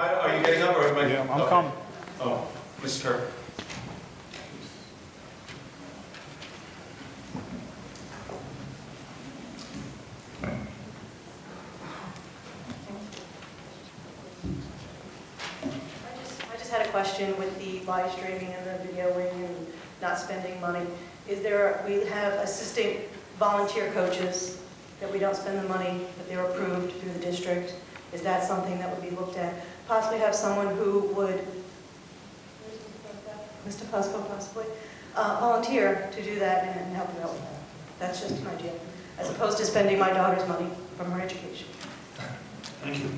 Are you getting up or am I? Yeah, I'm okay. coming. Oh, Mr. Kirk. I just had a question with the live streaming and the video where you're not spending money. We have assistant volunteer coaches that we don't spend the money, but they're approved through the district. Is that something that would be looked at? Possibly have someone who would, Mr. Pusko possibly, volunteer to do that and help you out with that. That's just an idea, as opposed to spending my daughter's money from her education. Thank you.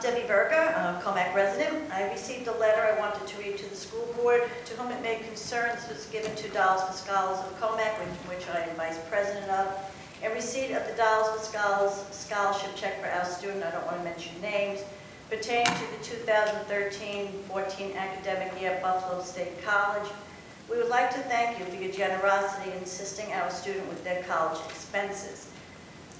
Debbie Berger, a Commack resident. I received a letter I wanted to read to the school board, to whom it may concern. This was given to Dollars for Scholars of Commack, which I am vice president of. In receipt of the Dollars for Scholars scholarship check for our student, I don't want to mention names, pertaining to the 2013-14 academic year at Buffalo State College. We would like to thank you for your generosity in assisting our student with their college expenses.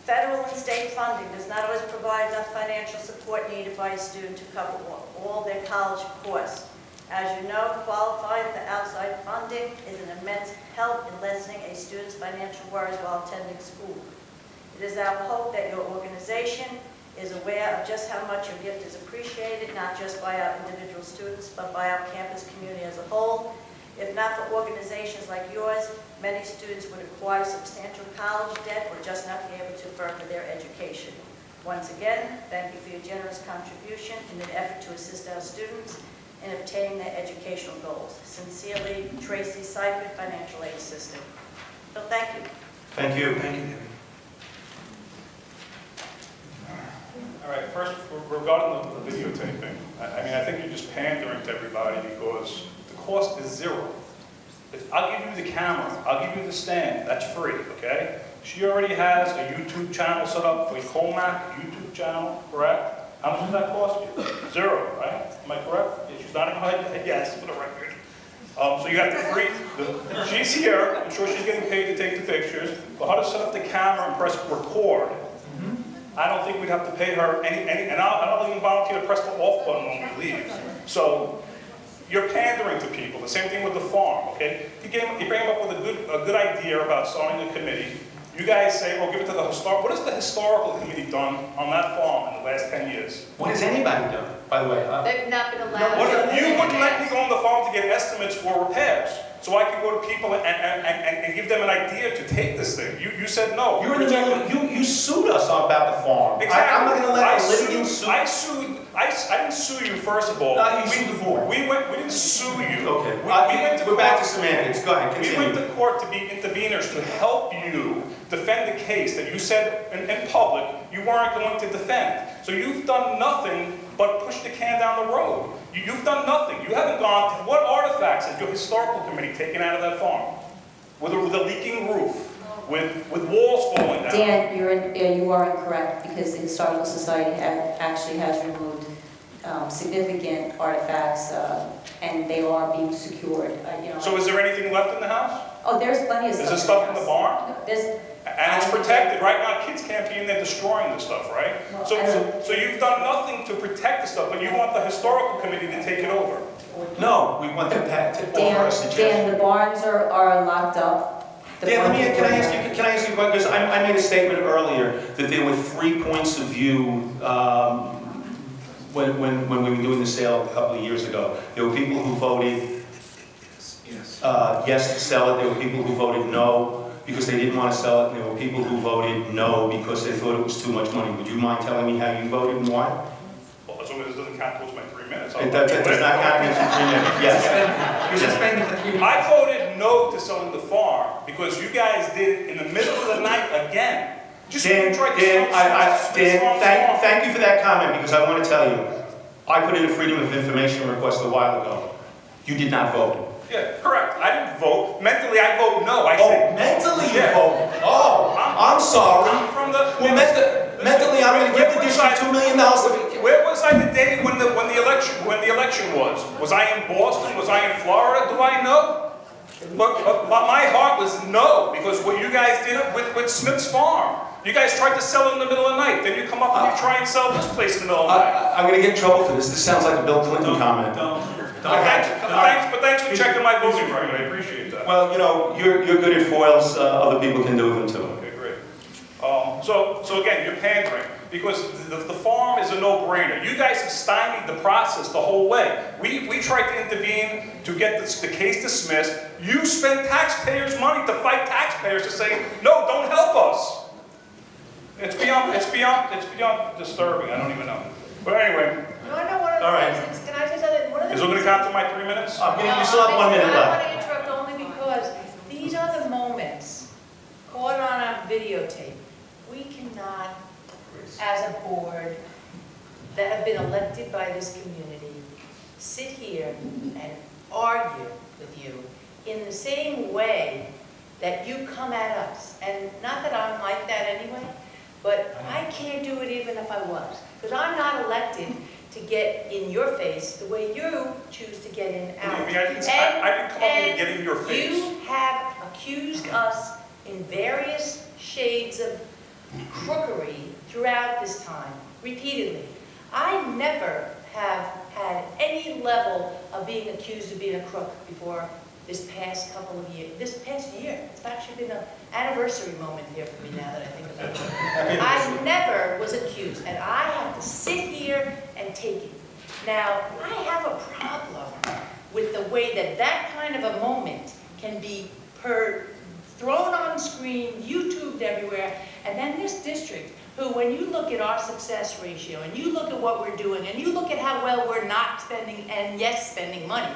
Federal and state funding does not always provide enough financial support needed by a student to cover all their college costs. As you know, qualifying for outside funding is an immense help in lessening a student's financial worries while attending school. It is our hope that your organization is aware of just how much your gift is appreciated, not just by our individual students, but by our campus community as a whole. If not for organizations like yours, many students would acquire substantial college debt or just not be able to further their education. Once again, thank you for your generous contribution in an effort to assist our students in obtaining their educational goals. Sincerely, Tracy Seifert, Financial Aid Assistant. So thank you. Thank you. Thank you, Debbie. All right, first, regarding the videotaping, I think you're just pandering to everybody because the cost is zero. I'll give you the camera, I'll give you the stand, that's free, okay? She already has a YouTube channel set up for Commack YouTube channel, correct? How much does that cost you? Zero, right? Am I correct? Yeah, she's nodding her head, yes, for the record. So you have to free, she's here, I'm sure she's getting paid to take the pictures, but how to set up the camera and press record. I don't think we'd have to pay her any and I don't even volunteer to press the off button when we leave. So you're pandering to people. The same thing with the farm, okay? You bring them up with a good idea about starting a committee. You guys say, well, give it to the historical. What has the historical committee done on that farm in the last 10 years? What has anybody done, by the way? They've not been allowed You wouldn't let me go on the farm to get estimates for repairs. So I could go to people and give them an idea to take this thing. You said no. You were in the middle of, you sued us about the farm. Exactly. I'm not going to let a litigant sue. I didn't sue you, first of all. No, you sued the board. We didn't sue you. Okay. We're back to semantics. Go ahead, continue. We went to court to be interveners to help you defend the case that you said in public you weren't going to defend. So you've done nothing but push the can down the road. You've done nothing. You haven't gone to what artifacts has your historical committee taken out of that farm? With a leaking roof, with walls falling down. Dan, you are incorrect because the Historical Society actually has removed significant artifacts and they are being secured. So is there anything left in the house? Oh, there's plenty of stuff. Is there stuff in the barn? There's, and it's protected. Right now, kids can't be in there destroying this stuff, right? Well, So you've done nothing to protect the stuff, but you want the historical committee to take it over. No, we want to offer a suggestion. Dan, the barns are locked up. Dan, can I ask you a question? Because I made a statement earlier that there were 3 points of view when we were doing the sale a couple of years ago. There were people who voted yes to sell it. There were people who voted no because they didn't want to sell it. And there were people who voted no because they thought it was too much money. Would you mind telling me how you voted and why? Well, as long as it doesn't count towards my 3 minutes. It does not count against your 3 minutes. Yes. I voted no to selling the farm because you guys did it in the middle of the night again. Dan, thank you for that comment because I want to tell you, I put in a Freedom of Information request a while ago. You did not vote. Yeah, correct. I didn't vote. Mentally, I vote no. Mentally you vote? Oh, I'm sorry. Mentally, I'm going to give the district $2 million. Where was I the day when the election was? Was I in Boston? Was I in Florida? Do I know? But my heart was no because what you guys did with Smith's farm. You guys tried to sell it in the middle of the night. Then you come up and you try and sell this place in the middle of the night. I'm going to get in trouble for this. This sounds like a Bill Clinton comment. But thanks for checking my voting record. I appreciate that. Well, you know, you're good at foils. Other people can do them too. Okay, great. So again, you're pandering because the farm is a no-brainer. You guys have stymied the process the whole way. We tried to intervene to get the case dismissed. You spent taxpayers' money to fight taxpayers to say, no, don't help us. It's beyond disturbing. I don't even know. But anyway. No, I know one of the things, can I say something? One of the Is it going to count to my 3 minutes? You still have 1 minute I want left. to interrupt only because these are the moments caught on our videotape. We cannot, as a board that have been elected by this community, sit here and argue with you in the same way that you come at us. And not that I'm like that anyway, but I can't do it even if I was. Because I'm not elected to get in your face the way you choose to get in ours. I didn't come up here to get in your face. You have accused us in various shades of crookery throughout this time, repeatedly. I never have had any level of being accused of being a crook before this past couple of years, this past year. It's actually been an anniversary moment here for me now that I think about it. I never was accused, and I have to sit here and take it. Now, I have a problem with the way that that kind of a moment can be thrown on screen, YouTubed everywhere, and then this district, who when you look at our success ratio, and you look at what we're doing, and you look at how well we're not spending, and yes, spending money,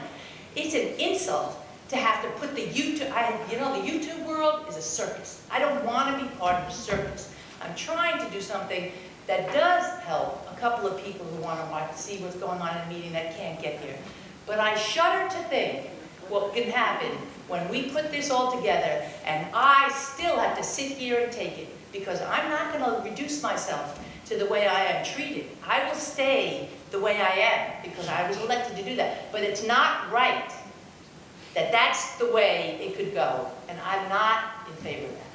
it's an insult to have to put the YouTube, the YouTube world is a circus. I don't want to be part of a circus. I'm trying to do something that does help a couple of people who want to watch, see what's going on in a meeting that can't get here. But I shudder to think what can happen when we put this all together and I still have to sit here and take it, because I'm not going to reduce myself to the way I am treated. I will stay the way I am because I was elected to do that. But it's not right that that's the way it could go, and I'm not in favor of that.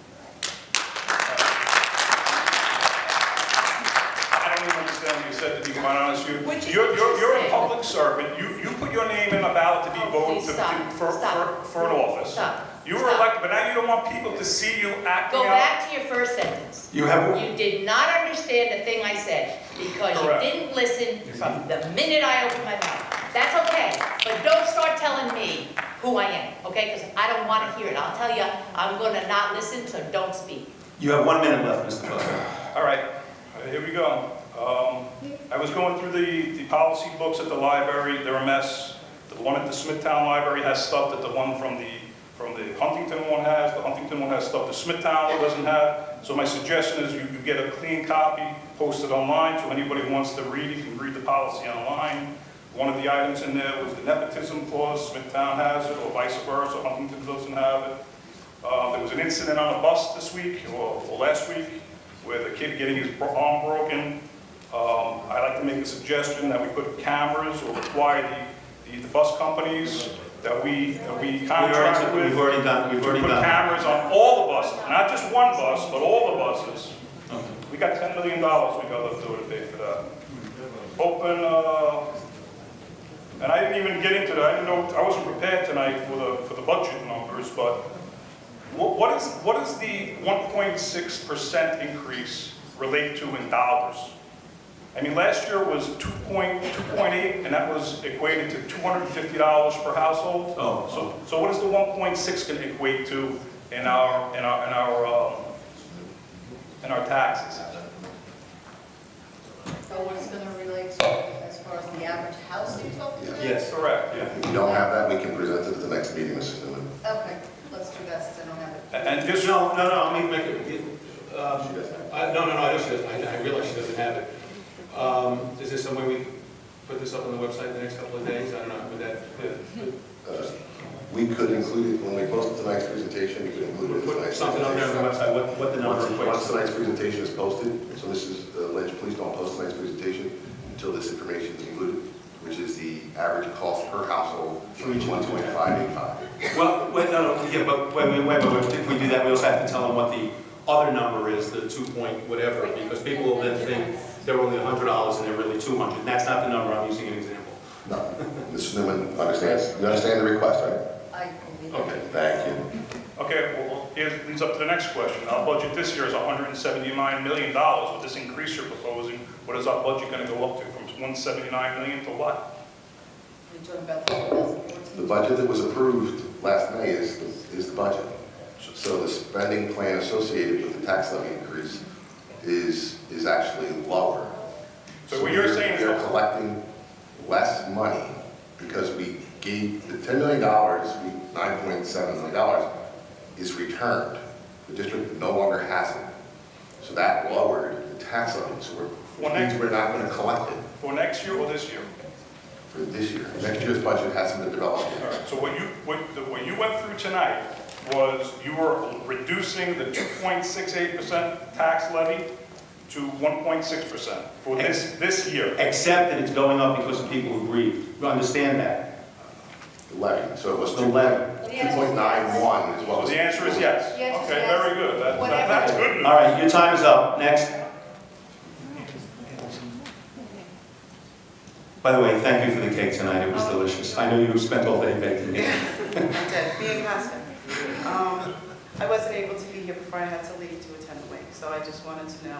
I don't even understand what you said, to be quite honest with Which is you. You're a interesting. public servant. You put your name in a ballot to be voted for an office. Stop. You were elected, but now you don't want people to see you acting Go out. back to your first sentence. You have. You did not understand the thing I said because Correct. you didn't listen from the minute I opened my mouth. That's okay, but don't start telling me who I am, okay? Because I don't want to hear it. I'll tell you, I'm going to not listen, so don't speak. You have 1 minute left, Mr. Buster. All right, here we go. I was going through the policy books at the library. They're a mess. The one at the Smithtown Library has stuff that the one from the Huntington one has. The Huntington one has stuff the Smithtown one doesn't have. So my suggestion is you get a clean copy, post it online, so anybody who wants to read it can read the policy online. One of the items in there was the nepotism clause. Smithtown has it, or vice versa. Huntington doesn't have it. There was an incident on a bus this week, or last week, where the kid getting his arm broken. I'd like to make a suggestion that we put cameras or require the bus companies that we contract with. We've already done. Put cameras on all the buses, not just one bus, but all the buses. Okay. We got $10 million we got left over to pay for that. Open, and I didn't even get into that. I didn't know, I wasn't prepared tonight for the budget numbers, but what is the 1.6% increase relate to in dollars? I mean, last year was 2.8, and that was equated to $250 per household. Oh. So what is the 1.6 going to equate to in our taxes? So what it's going to relate to as far as the average house you're talking about? Yes, correct. Yeah. If you don't have that, we can present it at the next meeting, Mr. Newman. Okay, let's do that since I don't have it. And just No, let me make it. No, I know she doesn't. I realize she doesn't have it. Is there some way we put this up on the website in the next couple of days? I don't know. Would that? We could include it when we post tonight's presentation. We could include it in Put tonight's something on there on the presentation. website. What the number Once equates. tonight's presentation is posted, so Mrs. Lynch, please don't post tonight's presentation until this information is included, which is the average cost per household For each one. 1.585. Well, wait, no, yeah, but wait. If we do that, we also have to tell them what other number is the 2 point whatever, because people will then think they're only $100 and they're really 200. And that's not the number, I'm using an example. No, Mr. Newman understands. You understand the request, right? I believe it. Okay, thank you. Okay, well, it leads up to the next question. Our budget this year is $179 million. With this increase you're proposing, what is our budget going to go up to? From $179 million to what? We're talking about the 2014. The budget that was approved last May is the budget. So the spending plan associated with the tax levy increase is actually lower. So what you're saying is they're collecting less money because we gave the $10 million, $9.7 million is returned. The district no longer has it. So that lowered the tax levy. So we're not going to collect it for next year or this year? for this year. Next year's budget hasn't been developed All yet. right, so what you went through tonight was you were reducing the 2.68% tax levy to 1.6% for this year. Except that it's going up because of people who grieve. You understand that? The levy. So it was The levy. 2.91 is what was. The answer is yes. Yes, Okay, yes. very good. That's good news. All right, your time is up. Next. By the way, thank you for the cake tonight. It was delicious. I know you spent all day baking it. I did, being Pastor. I wasn't able to be here before I had to leave to attend the wake, so I just wanted to know,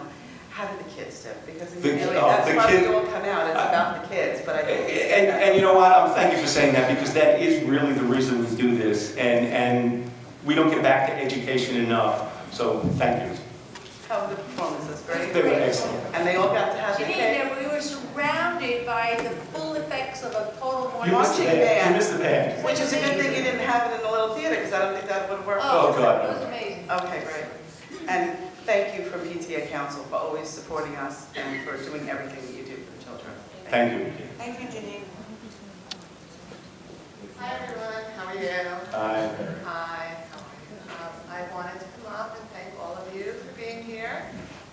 how did the kids do? Because really, that's why we all come out, it's about the kids, but I didn't get that. And you know what? Thank you for saying that, because that is really the reason we do this. And we don't get back to education enough. So thank you. How were the performances? Great? They were excellent. And they all got to have their cake? Janine, we were surrounded by the full effects of a total You morning. missed the band. You missed the band. Which is a good thing you didn't have it in the little theater, because I don't think that would have worked. Oh, God. It was amazing. Okay, great. And thank you from PTA Council for always supporting us and for doing everything that you do for the children. Thank you. Thank you, Janine. Hi, everyone. How are you? Hi. Hi. I wanted to come up and thank all of you for being here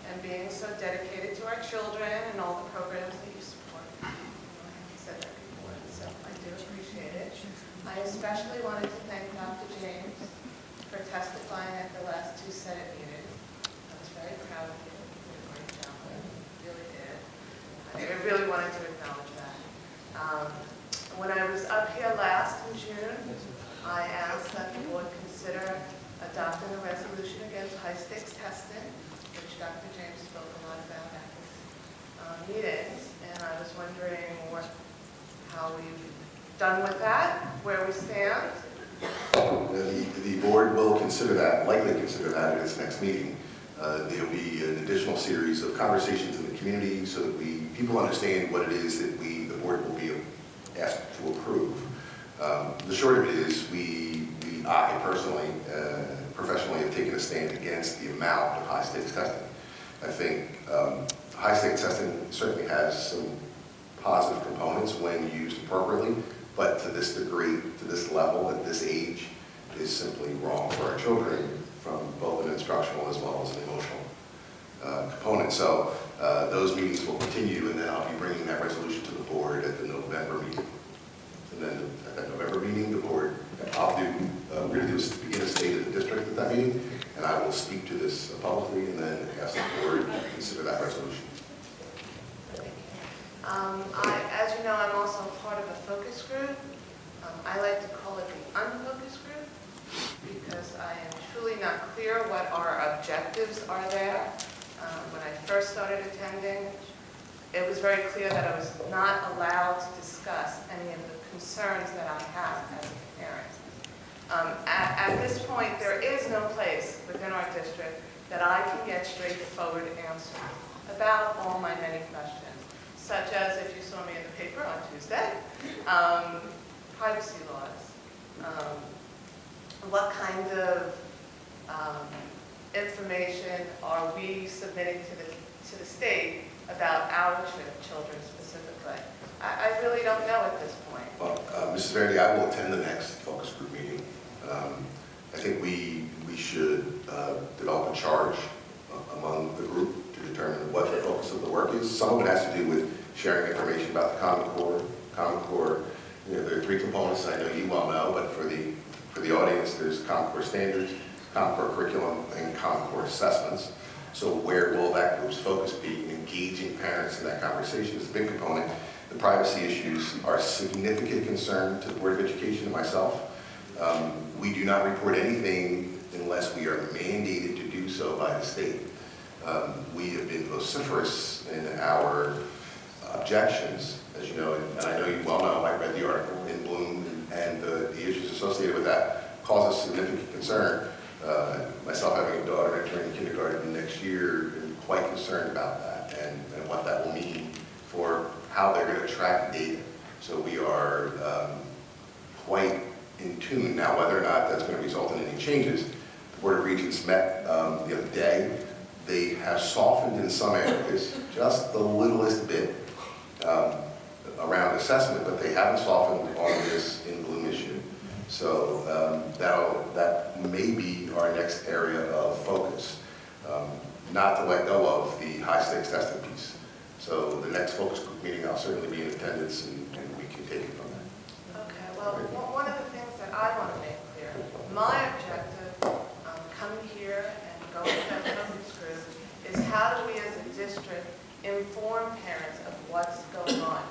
and being so dedicated to our children and all the programs that you support. I haven't said that before, so I do appreciate it. I especially wanted to thank Dr. James for testifying at the last two Senate meetings. I was very proud of you. You did a great job. You really did. I really wanted to acknowledge that. When I was up here last in June, I asked that the board consider adopting a resolution against high-stakes testing, which Dr. James spoke a lot about at his meetings, and I was wondering how we've done with that, where we stand. The board will consider that, likely consider that at its next meeting. There'll be an additional series of conversations in the community so that people understand what it is that the board will be asked to approve. The short of it is I personally, professionally have taken a stand against the amount of high-stakes testing. I think high-stakes testing certainly has some positive components when used appropriately, but to this degree, to this level, at this age, is simply wrong for our children from both an instructional as well as an emotional component. So those meetings will continue, and then I'll be bringing that resolution to the board at the November meeting. And then at that November meeting, the board, we're going to begin a state of the district at that meeting, and I will speak to this publicly and then ask the board to consider that resolution. As you know, I'm also part of a focus group. I like to call it the unfocused group because I am truly not clear what our objectives are there. When I first started attending, it was very clear that I was not allowed to discuss any of the concerns that I have as a parent. At this point, there is no place within our district that I can get straightforward answers about all my many questions, such as, if you saw me in the paper on Tuesday, privacy laws. What kind of information are we submitting to the state about our children specifically? I really don't know at this point. Well, Mrs. Verdi, I will attend the next focus group meeting. I think we should develop a charge among the group to determine what the focus of the work is. Some of it has to do with sharing information about the Common Core. Common Core, there are three components I know you well know, but for the audience, there's Common Core standards, Common Core curriculum and Common Core assessments. So where will that group's focus be? Engaging parents in that conversation is a big component. The privacy issues are a significant concern to the Board of Education and myself. We do not report anything unless we are mandated to do so by the state. We have been vociferous in our objections, as you know, and I know you well know, I read the article in Bloom, and the issues associated with that cause us significant concern. Myself having a daughter entering kindergarten next year, I'm quite concerned about that and what that will mean for how they're going to track data. So we are quite in tune now. Whether or not that's going to result in any changes, the Board of Regents met the other day. They have softened in some areas, just the littlest bit around assessment, but they haven't softened on this in Bloom issue. So that may be our next area of focus, not to let go of the high-stakes testing piece. So the next focus group meeting, I'll certainly be in attendance, and we can take it from there. Okay, well, one of the things that I want to make clear, my objective coming here and going to that focus group is how do we as a district inform parents of what's going on.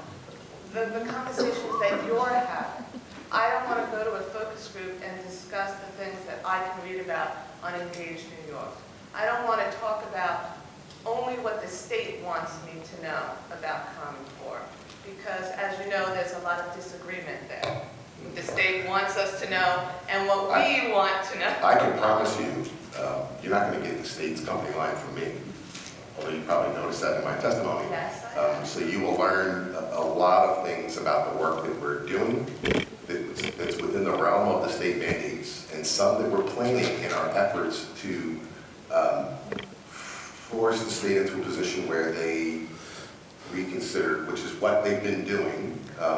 The conversations that you're having, I don't want to go to a focus group and discuss the things that I can read about on Engage New York. I don't want to talk about only what the state wants me to know about Common Core, because as you know, there's a lot of disagreement there. The state wants us to know, and what we want to know. I can promise you, you're not going to get the state's company line from me, although you probably noticed that in my testimony. Yes, so you will learn a lot of things about the work that we're doing that's within the realm of the state mandates, and some that we're planning in our efforts to force the state into a position where they reconsider, which is what they've been doing,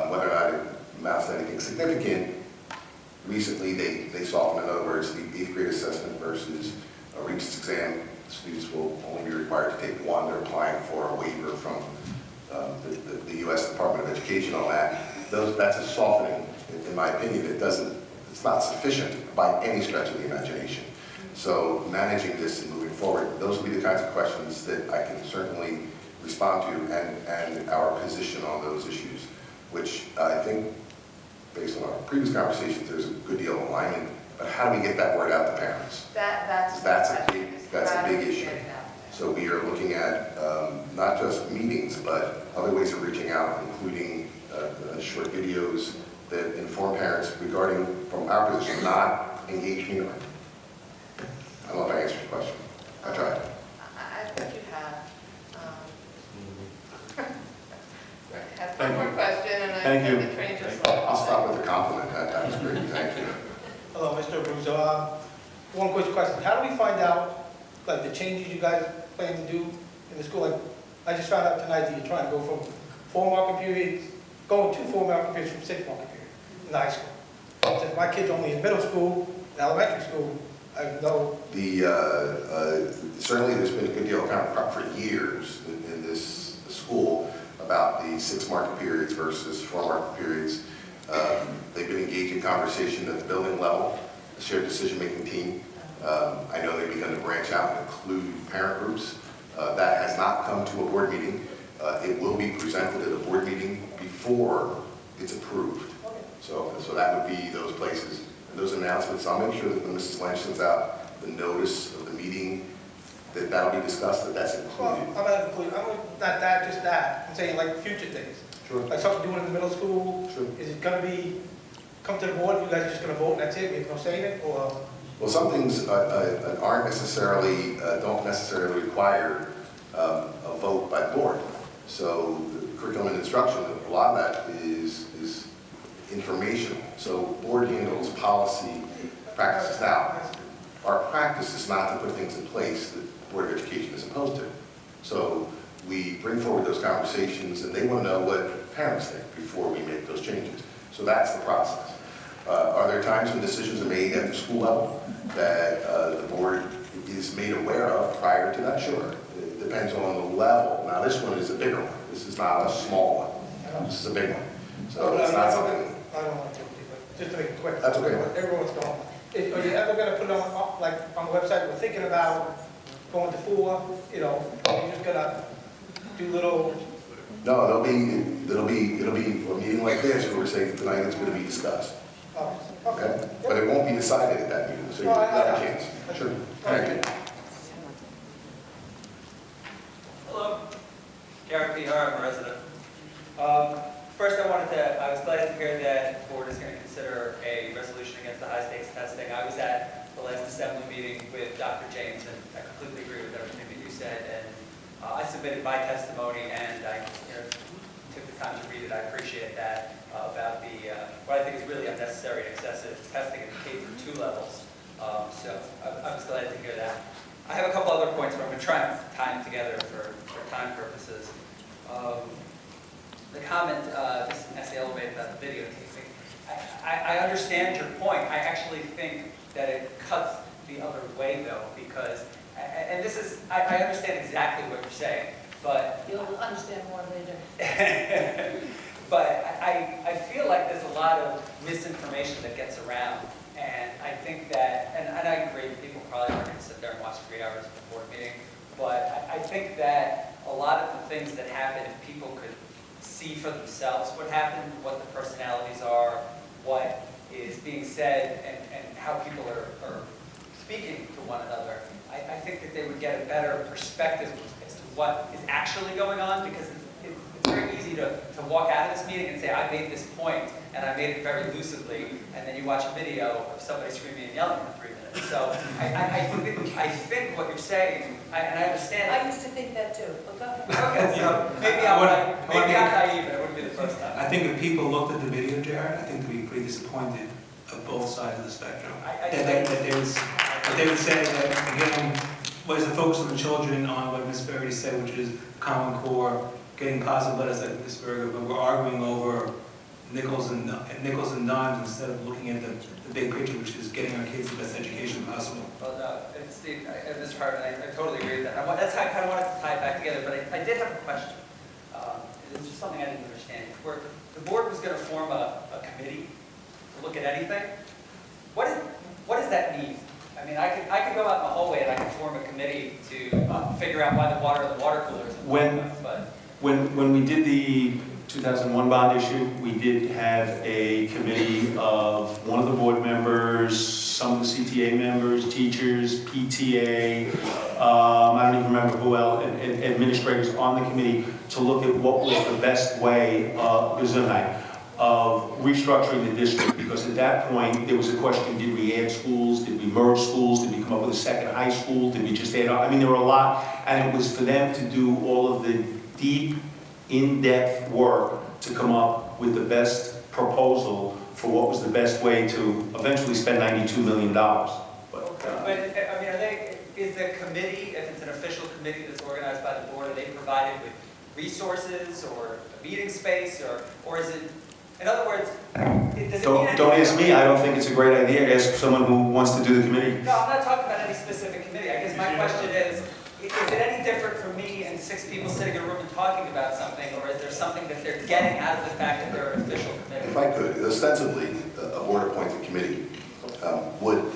whether or not it amounts to anything significant. Recently, they softened, in other words, the 8th grade assessment versus a Regents exam. Students will only be required to take one. They're applying for a waiver from the U.S. Department of Education on that. That's a softening, in my opinion. It's not sufficient by any stretch of the imagination. So managing this and moving forward, those will be the kinds of questions that I can certainly respond to, and our position on those issues, which I think, based on our previous conversations, there's a good deal of alignment. But how do we get that word out to parents? That's a big issue. So we are looking at not just meetings, but other ways of reaching out, including short videos that inform parents regarding, from our position, not Engage New York. I don't know if I answered your question. I tried. I think you have. I have one more question, and I think the train just left. I'll stop with the compliment. That was great. Thank you. Hello, Mr. Abruzzo. One quick question. How do we find out, like, the changes you guys plan to do in the school? Like, I just found out tonight that you're trying to go from 4 market periods, going to 4 market periods from 6 market periods in the high school. Since my kid's only in middle school, in elementary school, I know. Certainly there's been a good deal of talk for years in this school about the 6 market periods versus 4 market periods. They've been engaged in conversation at the building level, the shared decision-making team. I know they've begun to branch out and include parent groups. That has not come to a board meeting. It will be presented at a board meeting before it's approved. So that would be those places and those announcements. I'll make sure that when Mrs. Lynch sends out the notice of the meeting, that'll be discussed, that's included. Well, I'm not including, not that, just that. I'm saying like future things. Sure. Like something doing in the middle school. Sure. Is it going to be, come to the board, you guys are just going to vote and that's it? We have no say in it? Or? Well, some things aren't necessarily, don't necessarily require a vote by the board. So the curriculum and instruction, a lot of that is informational. So board handles policy practices now. Our practice is not to put things in place that the Board of Education is opposed to. So we bring forward those conversations, and they want to know what parents think before we make those changes. So that's the process. Are there times when decisions are made at the school level that the board is made aware of prior to that? Sure. It depends on the level. Now this one is a bigger one. This is not a small one. This is a big one. So it's not something. I don't want to, but just to make it quick. That's okay. Everyone's gone. Are you ever gonna put it on, like, on the website, we're thinking about going to 4, you know, you're just gonna do little, No, it'll be a meeting like this where we're saying tonight it's going to be discussed, oh, okay? But it won't be decided at that meeting, so you'll No, I have a know. chance. Sure. Thank you. Hello, Gary P. Har, I'm a resident. First, I was glad to hear that the board is going to consider a resolution against the high-stakes testing. I was at the last assembly meeting with Dr. James, and I completely agree with everything that you said. And I submitted my testimony, and I took the time to read it. I appreciate that about what I think is really unnecessary and excessive testing at the K-2 levels. So I was glad to hear that. I have a couple other points, but I'm going to try and tie them together for time purposes. The comment Ms. Elevate about the videotaping, I understand your point. I actually think that it cuts the other way, though, because, and this is, I understand exactly what you're saying, but... You'll understand more later. But I feel like there's a lot of misinformation that gets around, and I think that, and I agree, people probably aren't going to sit there and watch 3 hours of a board meeting, but I think that a lot of the things that happen, if people could see for themselves what happened, what the personalities are, what is being said, and how people are speaking to one another, I think that they would get a better perspective as to what is actually going on, because it's very easy to walk out of this meeting and say, I made this point, and I made it very lucidly, and then you watch a video of somebody screaming and yelling for 3 minutes. So I think what you're saying, and I understand. I used to think that too, but go ahead. Okay, so maybe I'm naive, and it wouldn't be the first time. I think if people looked at the video, Jared, I think they'd be pretty disappointed of both sides of the spectrum. That they would say that, again, what is the focus on the children on what Ms. Berry said, which is Common Core, getting positive letters like Ms. Berger, but we're arguing over nickels and dimes instead of looking at the big picture, which is getting our kids the best education possible. Well, no, and Steve, and Mr. Hart, I totally agree with that. That's how I kind of wanted to tie it back together, but I did have a question. It's just something I didn't understand. Where the board was going to form a committee to look at anything. What does that mean? I mean, I could go out in the hallway and I could form a committee to figure out why the water in the water cooler is When we did the 2001 bond issue, we did have a committee of one of the board members, some of the CTA members, teachers, PTA, I don't even remember who else, administrators on the committee to look at what was the best way of restructuring the district, because at that point there was a question, did we add schools, did we merge schools, did we come up with a second high school, did we just add, I mean there were a lot, and it was for them to do all of the deep, in-depth work to come up with the best proposal for what was the best way to eventually spend $92 million. But I mean, is the committee, if it's an official committee that's organized by the board, are they provided with resources or a meeting space, or is it, in other words, Don't ask me, I don't think it's a great idea. Ask someone who wants to do the committee. No, I'm not talking about any specific committee. I guess my question is it any different for me and 6 people sitting in a room and talking about something, or is there something that they're getting out of the fact that they're an official committee? If I could, ostensibly, a board-appointed committee would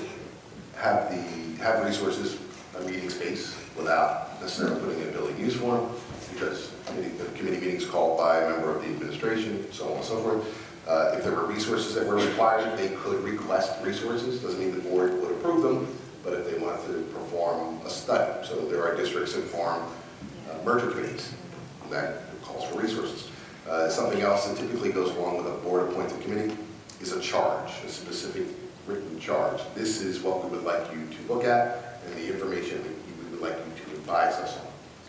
have resources, a meeting space, without necessarily putting in a building use form, because the committee meetings called by a member of the administration, so on and so forth. If there were resources that were required, they could request resources. Doesn't mean the board would approve them, but if they wanted to perform a study. So there are districts that form merger committees. That calls for resources. Something else that typically goes along with a board-appointed committee is a charge, a specific written charge. This is what we would like you to look at and the information that we would like you to advise us on.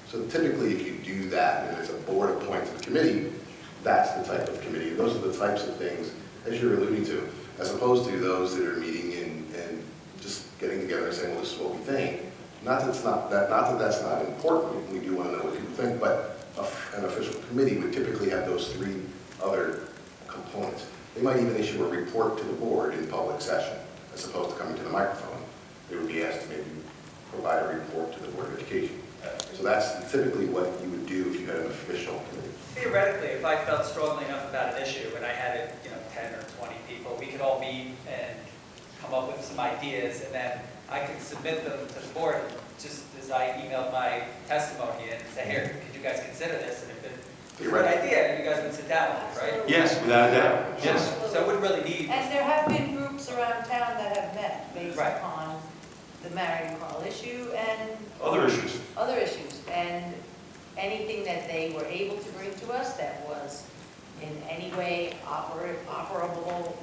So typically if you do that and it's a board-appointed committee, that's the type of committee. Those are the types of things, as you're alluding to, as opposed to those that are meeting and just getting together and saying, well, this is what we think. Not that that's not important. We do want to know what people think, but an official committee would typically have those 3 other components. They might even issue a report to the board in public session, as opposed to coming to the microphone. They would be asked to maybe provide a report to the Board of Education. So that's typically what you would do if you had an official committee. Theoretically, if I felt strongly enough about an issue and I had 10 or 20 people, we could all meet and come up with some ideas, and then I can submit them to the board, just as I emailed my testimony and say, here, could you guys consider this? And if it's a good idea, you guys would sit down with it, right? Yes, without a doubt, yes. So it wouldn't really need. And there have been groups around town that have met based Right. upon the Marion Carl issue and Other issues. other issues. And anything that they were able to bring to us that was in any way operable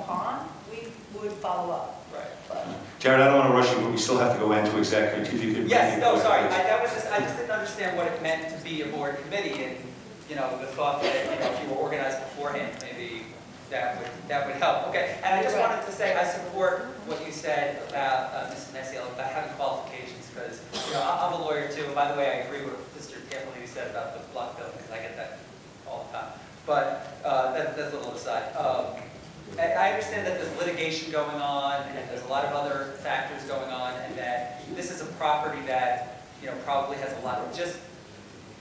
upon, we would follow up. Right. But Jared, I don't want to rush you, but we still have to go into executive. If you could. Yes, no, sorry, I just didn't understand what it meant to be a board committee, and, you know, the thought that, you know, if you were organized beforehand, maybe that would help. Okay, and I just wanted to say, I support what you said about, Mrs. Messiel, about having qualifications, because, you know, I'm a lawyer too, and by the way, I agree with Mr. Campanelli said about the block billing, because I get that all the time. But that's a little aside. I understand that there's litigation going on, and there's a lot of other factors going on, and that this is a property that, you know, probably has a lot of just,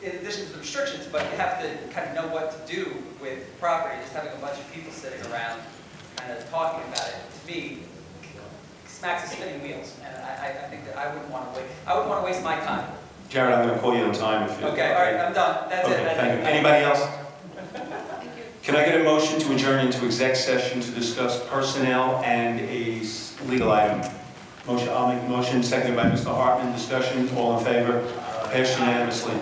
in addition to the restrictions, but you have to kind of know what to do with property. Just having a bunch of people sitting around kind of talking about it, to me, smacks of spinning wheels. And I think that I wouldn't want to waste my time. Jared, I'm going to call you on time if you. Okay, all right, I'm done. That's it. Okay, thank you. Anybody else? Can I get a motion to adjourn into exec session to discuss personnel and a legal item? Motion, I'll make the motion, seconded by Mr. Hartman. Discussion, all in favor? Passed unanimously.